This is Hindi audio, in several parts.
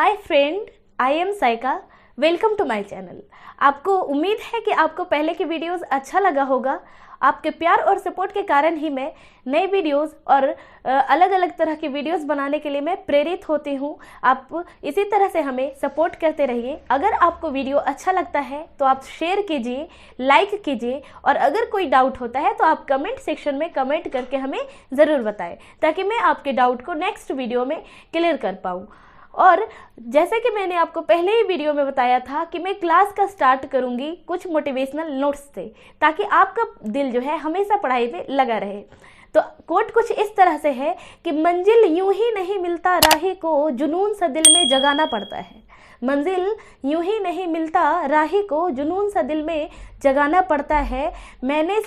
Hi friend, I am Saika. Welcome to my channel. आपको उम्मीद है कि आपको पहले की वीडियोस अच्छा लगा होगा। आपके प्यार और सपोर्ट के कारण ही मैं नए वीडियोस और अलग अलग तरह की वीडियोस बनाने के लिए मैं प्रेरित होती हूँ। आप इसी तरह से हमें सपोर्ट करते रहिए। अगर आपको वीडियो अच्छा लगता है तो आप शेयर कीजिए, लाइक कीजिए, और अगर कोई डाउट होता है तो आप कमेंट सेक्शन में कमेंट करके हमें ज़रूर बताएं, ताकि मैं आपके डाउट को नेक्स्ट वीडियो में क्लियर कर पाऊँ। और जैसे कि मैंने आपको पहले ही वीडियो में बताया था कि मैं क्लास का स्टार्ट करूंगी कुछ मोटिवेशनल नोट्स से, ताकि आपका दिल जो है हमेशा पढ़ाई पे लगा रहे। तो कोट कुछ इस तरह से है कि मंजिल यूं ही नहीं मिलता, राही को जुनून सा दिल में जगाना पड़ता है। मंजिल यूं ही नहीं मिलता, राही को जुनून सा दिल में जगाना पड़ता है। मैंने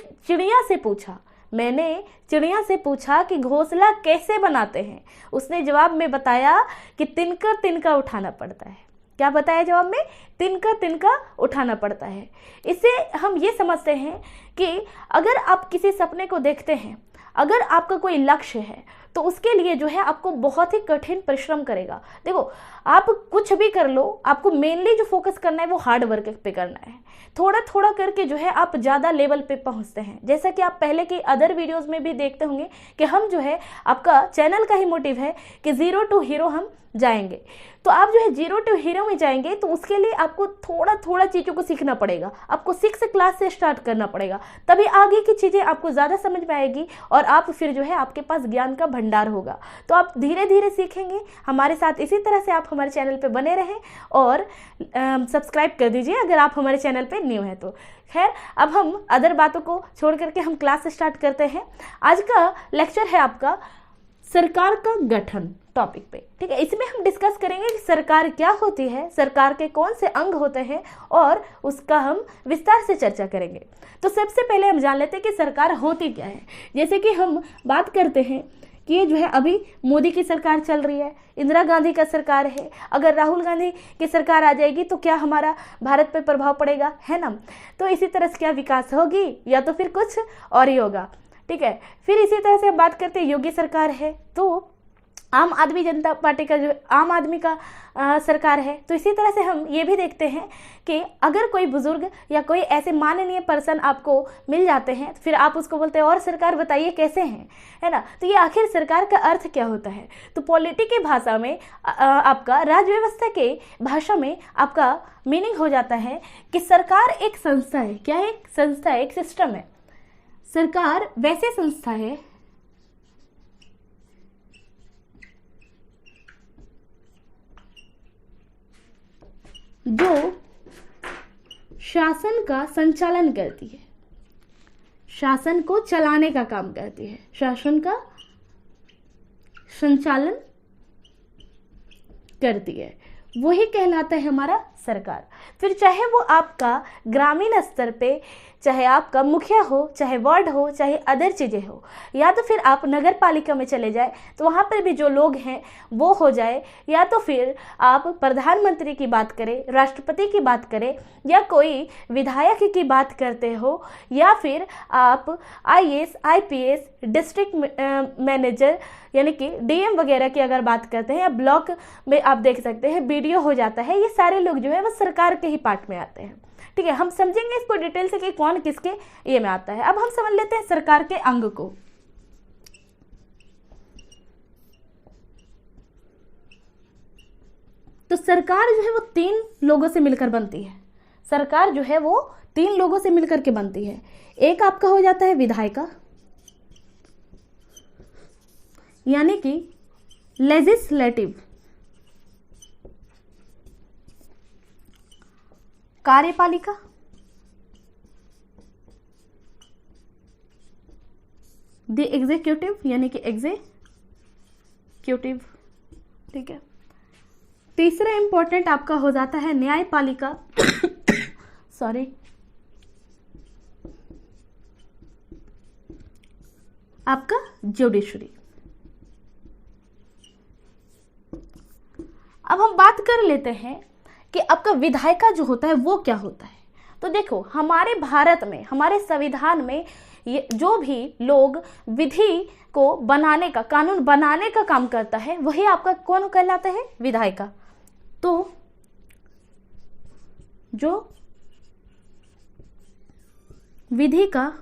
चिड़िया से पूछा कि घोंसला कैसे बनाते हैं। उसने जवाब में बताया कि तिनका तिनका उठाना पड़ता है। क्या बताया जवाब में? तिनका तिनका उठाना पड़ता है। इससे हम ये समझते हैं कि अगर आप किसी सपने को देखते हैं, अगर आपका कोई लक्ष्य है, तो उसके लिए जो है आपको बहुत ही कठिन परिश्रम करेगा। देखो, आप कुछ भी कर लो, आपको मेनली जो फोकस करना है वो हार्ड वर्क पे करना है। थोड़ा थोड़ा करके जो है आप ज़्यादा लेवल पे पहुंचते हैं। जैसा कि आप पहले की अदर वीडियोस में भी देखते होंगे कि हम जो है, आपका चैनल का ही मोटिव है कि 0 to हीरो हम जाएंगे। तो आप जो है 0 to हीरो में जाएंगे, तो उसके लिए आपको थोड़ा थोड़ा चीज़ों को सीखना पड़ेगा। आपको 6 क्लास से स्टार्ट करना पड़ेगा, तभी आगे की चीज़ें आपको ज़्यादा समझ में आएगी और आप फिर जो है आपके पास ज्ञान का भंडार होगा। तो आप धीरे धीरे सीखेंगे। हमारे साथ इसी तरह से आप हमारे चैनल पे बने रहें और सब्सक्राइब कर दीजिए अगर आप हमारे चैनल पे न्यू हैं तो। खैर, अब हम अदर बातों को छोड़ करके हम क्लास स्टार्ट करते हैं। आज का लेक्चर है आपका सरकार का गठन टॉपिक पे। ठीक है, इसमें हम डिस्कस करेंगे कि सरकार क्या होती है, सरकार के कौन से अंग होते हैं, और उसका हम विस्तार से चर्चा करेंगे। तो सबसे पहले हम जान लेते हैं कि सरकार होती क्या है। जैसे कि हम बात करते हैं कि ये जो है अभी मोदी की सरकार चल रही है, इंदिरा गांधी का सरकार है। अगर राहुल गांधी की सरकार आ जाएगी तो क्या हमारा भारत पे प्रभाव पड़ेगा, है ना? तो इसी तरह से क्या विकास होगी, या तो फिर कुछ और ही होगा। ठीक है, फिर इसी तरह से बात करते हैं योगी सरकार है, तो आम आदमी जनता पार्टी का जो आम आदमी का सरकार है। तो इसी तरह से हम ये भी देखते हैं कि अगर कोई बुजुर्ग या कोई ऐसे माननीय पर्सन आपको मिल जाते हैं, फिर आप उसको बोलते हैं और सरकार बताइए कैसे हैं, है ना? तो ये आखिर सरकार का अर्थ क्या होता है? तो पॉलिटी की भाषा में आपका राज व्यवस्था के भाषा में आपका मीनिंग हो जाता है कि सरकार एक संस्था है। क्या है? एक संस्था है, एक सिस्टम है। सरकार वैसे संस्था है जो शासन का संचालन करती है, शासन को चलाने का काम करती है, शासन का संचालन करती है, वही कहलाता है हमारा सरकार। फिर चाहे वो आपका ग्रामीण स्तर पे, चाहे आपका मुखिया हो, चाहे वार्ड हो, चाहे अदर चीज़ें हो, या तो फिर आप नगर पालिका में चले जाए तो वहाँ पर भी जो लोग हैं वो हो जाए, या तो फिर आप प्रधानमंत्री की बात करें, राष्ट्रपति की बात करें, या कोई विधायक की बात करते हो, या फिर आप IAS, IPS, डिस्ट्रिक्ट मैनेजर यानी कि DM वगैरह की अगर बात करते हैं, या ब्लॉक में आप देख सकते हैं BDO हो जाता है। ये सारे लोग जो है वो सरकार के ही पार्ट में आते हैं। ठीक है, हम समझेंगे इसको डिटेल से कि कौन किसके ये में आता है। अब हम समझ लेते हैं सरकार के अंग को। तो सरकार जो है वो 3 लोगों से मिलकर बनती है। सरकार जो है वो 3 लोगों से मिलकर के बनती है। एक आपका हो जाता है विधायिका, यानी कि लेजिस्लेटिव, कार्यपालिका, द एग्जीक्यूटिव यानी कि एग्जीक्यूटिव। ठीक है, तीसरा इंपॉर्टेंट आपका हो जाता है न्यायपालिका सॉरी, आपका जुडिशरी। अब हम बात कर लेते हैं कि आपका विधायिका जो होता है वो क्या होता है। तो देखो, हमारे भारत में, हमारे संविधान में ये जो भी लोग विधि को बनाने का, कानून बनाने का काम करता है, वही आपका कौन कहलाता है? विधायिका। तो जो विधि का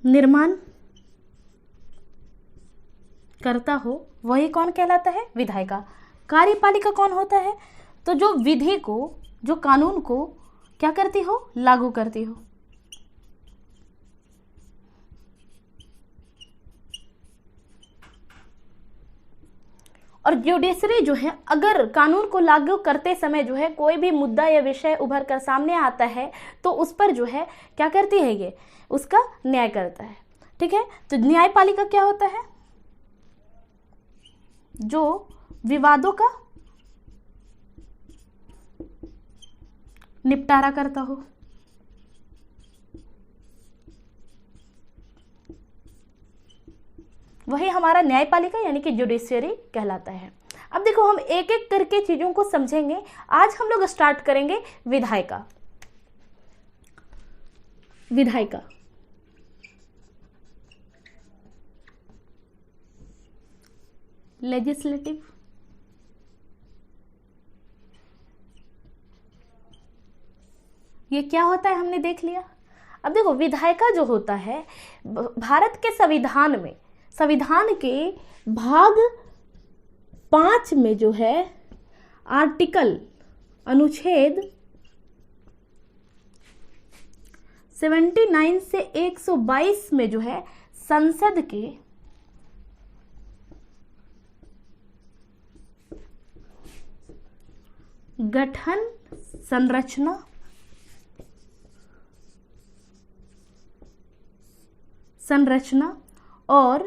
निर्माण करता हो वही कौन कहलाता है? विधायिका। कार्यपालिका कौन होता है? तो जो विधि को, जो कानून को क्या करती हो? लागू करती हो। और जुडिशरी जो है, अगर कानून को लागू करते समय जो है कोई भी मुद्दा या विषय उभर कर सामने आता है तो उस पर जो है क्या करती है? ये उसका न्याय करता है। ठीक है, तो न्यायपालिका क्या होता है? जो विवादों का निपटारा करता हो। वही हमारा न्यायपालिका यानी कि जुडिशियरी कहलाता है। अब देखो, हम एक एक करके चीजों को समझेंगे। आज हम लोग स्टार्ट करेंगे विधायिका। विधायिका लेजिस्लेटिव, ये क्या होता है हमने देख लिया। अब देखो, विधायिका जो होता है भारत के संविधान में, संविधान के भाग 5 में जो है आर्टिकल अनुच्छेद 79 से 122 में जो है संसद के गठन, संरचना और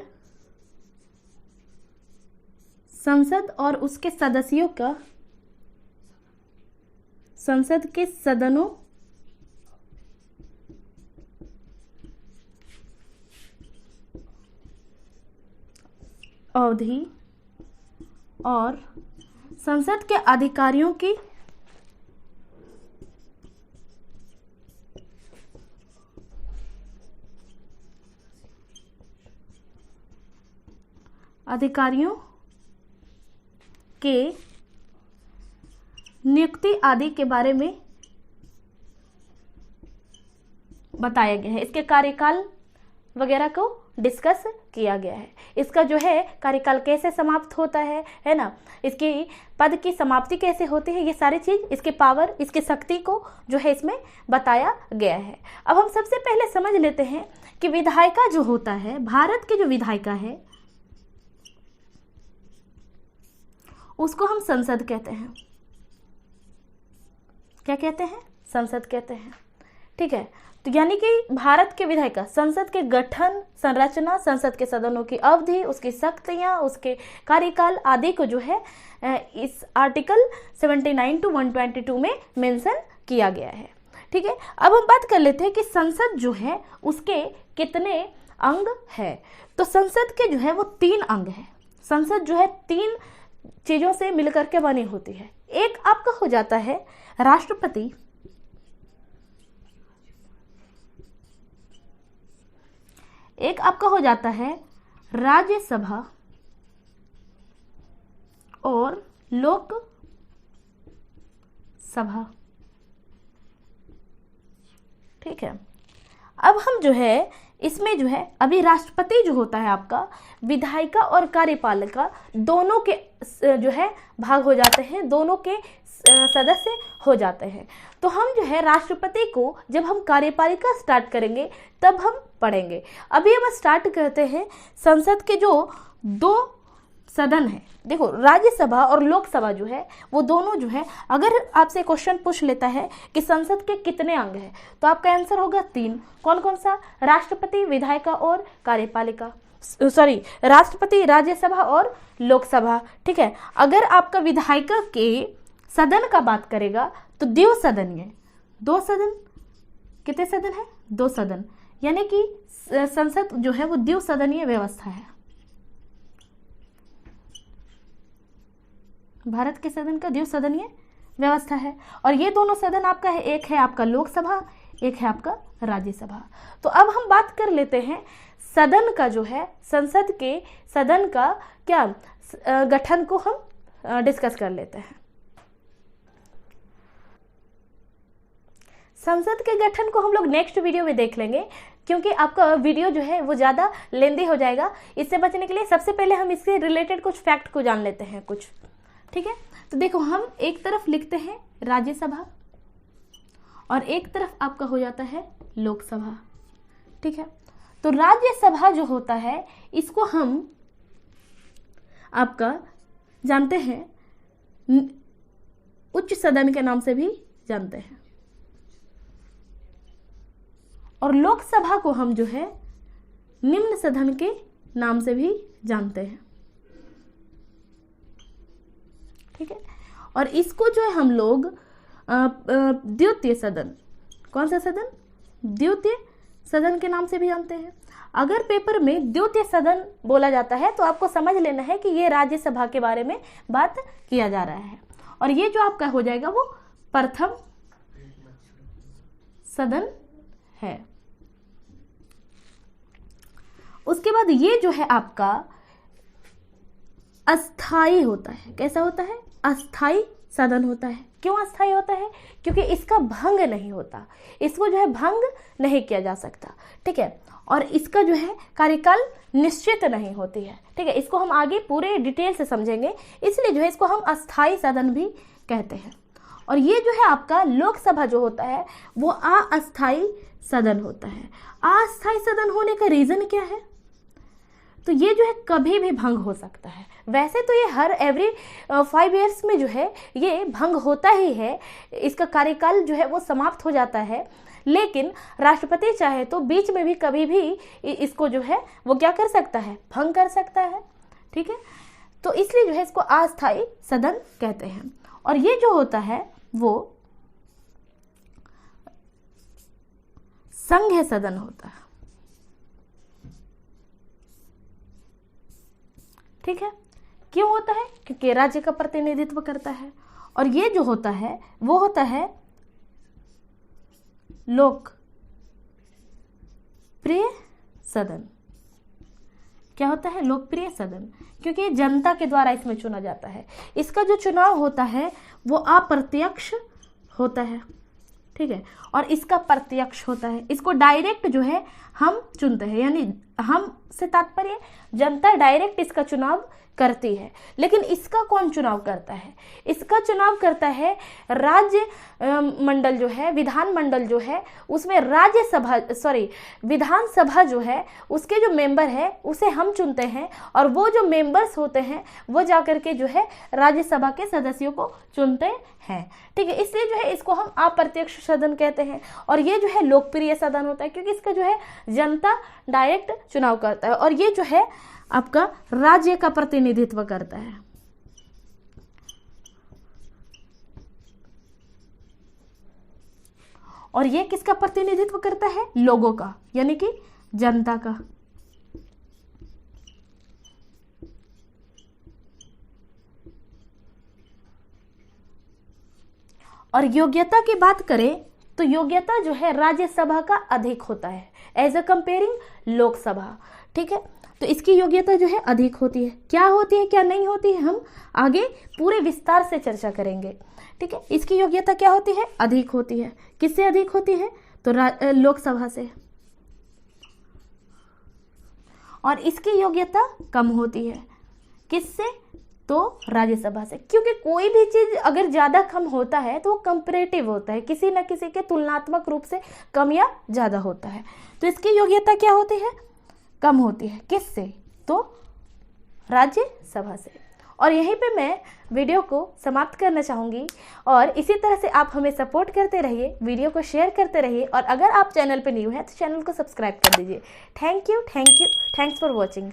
संसद और उसके सदस्यों का, संसद के सदनों अवधि और संसद के अधिकारियों की नियुक्ति आदि के बारे में बताया गया है। इसके कार्यकाल वगैरह को डिस्कस किया गया है। इसका जो है कार्यकाल कैसे समाप्त होता है ना, इसकी पद की समाप्ति कैसे होती है, ये सारी चीज, इसके पावर, इसकी शक्ति को जो है इसमें बताया गया है। अब हम सबसे पहले समझ लेते हैं कि विधायिका जो होता है, भारत की जो विधायिका है उसको हम संसद कहते हैं। क्या कहते हैं? संसद कहते हैं। ठीक है, तो यानी कि भारत के विधायिका संसद के गठन, संरचना, संसद के सदनों की अवधि, उसकी शक्तियां, उसके कार्यकाल आदि को जो है इस आर्टिकल 79 to 122 में मेंशन किया गया है। ठीक है, अब हम बात कर लेते हैं कि संसद जो है उसके कितने अंग है। तो संसद के जो है वो 3 अंग है। संसद जो है 3 चीजों से मिलकर के बनी होती है। एक आपका हो जाता है राष्ट्रपति, एक आपका हो जाता है राज्यसभा और लोकसभा। ठीक है, अब हम जो है इसमें जो है अभी राष्ट्रपति जो होता है आपका, विधायिका और कार्यपालिका दोनों के जो है भाग हो जाते हैं, दोनों के सदस्य हो जाते हैं। तो हम जो है राष्ट्रपति को जब हम कार्यपालिका स्टार्ट करेंगे तब हम पढ़ेंगे। अभी हम स्टार्ट करते हैं संसद के जो 2 सदन है। देखो, राज्यसभा और लोकसभा जो है वो दोनों जो है, अगर आपसे क्वेश्चन पूछ लेता है कि संसद के कितने अंग हैं तो आपका आंसर होगा 3। कौन कौन सा? राष्ट्रपति, विधायिका और कार्यपालिका, सॉरी, राष्ट्रपति, राज्यसभा और लोकसभा। ठीक है, अगर आपका विधायिका के सदन का बात करेगा तो द्विसदनीय, 2 सदन, कितने सदन है? 2 सदन, यानी कि संसद जो है वो द्विसदनीय व्यवस्था है। भारत के सदन का द्विसदनीय व्यवस्था है। और ये दोनों सदन आपका है, एक है आपका लोकसभा, एक है आपका राज्यसभा। तो अब हम बात कर लेते हैं सदन का जो है, संसद के सदन का क्या गठन को हम डिस्कस कर लेते हैं। संसद के गठन को हम लोग नेक्स्ट वीडियो में देख लेंगे, क्योंकि आपका वीडियो जो है वो ज़्यादा लेंदी हो जाएगा। इससे बचने के लिए सबसे पहले हम इससे रिलेटेड कुछ फैक्ट को जान लेते हैं कुछ, ठीक है। तो देखो, हम एक तरफ लिखते हैं राज्यसभा और एक तरफ आपका हो जाता है लोकसभा, ठीक है। तो राज्यसभा जो होता है इसको हम आपका जानते हैं उच्च सदन के नाम से भी जानते हैं, और लोकसभा को हम जो है निम्न सदन के नाम से भी जानते हैं, ठीक है। और इसको जो है हम लोग द्वितीय सदन, कौन सा सदन? द्वितीय सदन के नाम से भी जानते हैं। अगर पेपर में द्वितीय सदन बोला जाता है तो आपको समझ लेना है कि ये राज्यसभा के बारे में बात किया जा रहा है, और ये जो आपका हो जाएगा वो प्रथम सदन है। उसके बाद ये जो है आपका अस्थाई होता है। कैसा होता है? अस्थाई सदन होता है। क्यों अस्थाई होता है? क्योंकि इसका भंग नहीं होता, इसको जो है भंग नहीं किया जा सकता, ठीक है। और इसका जो है कार्यकाल निश्चित नहीं होती है, ठीक है। इसको हम आगे पूरे डिटेल से समझेंगे, इसलिए जो है इसको हम अस्थाई सदन भी कहते हैं। और ये जो है आपका लोकसभा जो होता है वो अस्थाई सदन होता है। अस्थाई सदन होने का रीजन क्या है? तो ये जो है कभी भी भंग हो सकता है। वैसे तो ये हर एवरी 5 ईयर्स में जो है ये भंग होता ही है, इसका कार्यकाल जो है वो समाप्त हो जाता है, लेकिन राष्ट्रपति चाहे तो बीच में भी कभी भी इसको जो है वो क्या कर सकता है? भंग कर सकता है, ठीक है। तो इसलिए जो है इसको अस्थाई सदन कहते हैं। और ये जो होता है वो संघ सदन होता है, ठीक है। क्यों होता है? क्योंकि राज्य का प्रतिनिधित्व करता है। और ये जो होता है वो होता है लोकप्रिय सदन। क्या होता है? लोकप्रिय सदन, क्योंकि जनता के द्वारा इसमें चुना जाता है। इसका जो चुनाव होता है वो अप्रत्यक्ष होता है, ठीक है। और इसका प्रत्यक्ष होता है। इसको डायरेक्ट जो है हम चुनते हैं, यानी हम से तात्पर्य जनता डायरेक्ट इसका चुनाव करती है। लेकिन इसका कौन चुनाव करता है? इसका चुनाव करता है राज्य मंडल जो है, विधान मंडल जो है, उसमें विधानसभा जो है उसके जो मेंबर है उसे हम चुनते हैं, और वो जो मेंबर्स होते हैं वो जाकर के जो है राज्यसभा के सदस्यों को चुनते हैं, ठीक है। इसलिए जो है इसको हम अप्रत्यक्ष सदन कहते हैं। और ये जो है लोकप्रिय सदन होता है क्योंकि इसका जो है जनता डायरेक्ट चुनाव करता है, और ये जो है आपका राज्य का प्रतिनिधित्व करता है। और ये किसका प्रतिनिधित्व करता है? लोगों का, यानी कि जनता का। और योग्यता की बात करें तो योग्यता जो है राज्यसभा का अधिक होता है एज अ कंपेयरिंग लोकसभा, ठीक है। तो इसकी योग्यता जो है अधिक होती है। क्या होती है, क्या नहीं होती है, हम आगे पूरे विस्तार से चर्चा करेंगे, ठीक है। इसकी योग्यता क्या होती है? अधिक होती है। किससे अधिक होती है? तो लोकसभा से। और इसकी योग्यता कम होती है। किससे? तो राज्यसभा से। क्योंकि कोई भी चीज अगर ज्यादा कम होता है तो वो कंपैरेटिव होता है, किसी न किसी के तुलनात्मक रूप से कम या ज्यादा होता है। तो इसकी योग्यता क्या होती है? कम होती है। किससे? तो राज्यसभा से। और यहीं पे मैं वीडियो को समाप्त करना चाहूँगी, और इसी तरह से आप हमें सपोर्ट करते रहिए, वीडियो को शेयर करते रहिए, और अगर आप चैनल पे न्यू हैं तो चैनल को सब्सक्राइब कर दीजिए। Thank you, thanks for watching.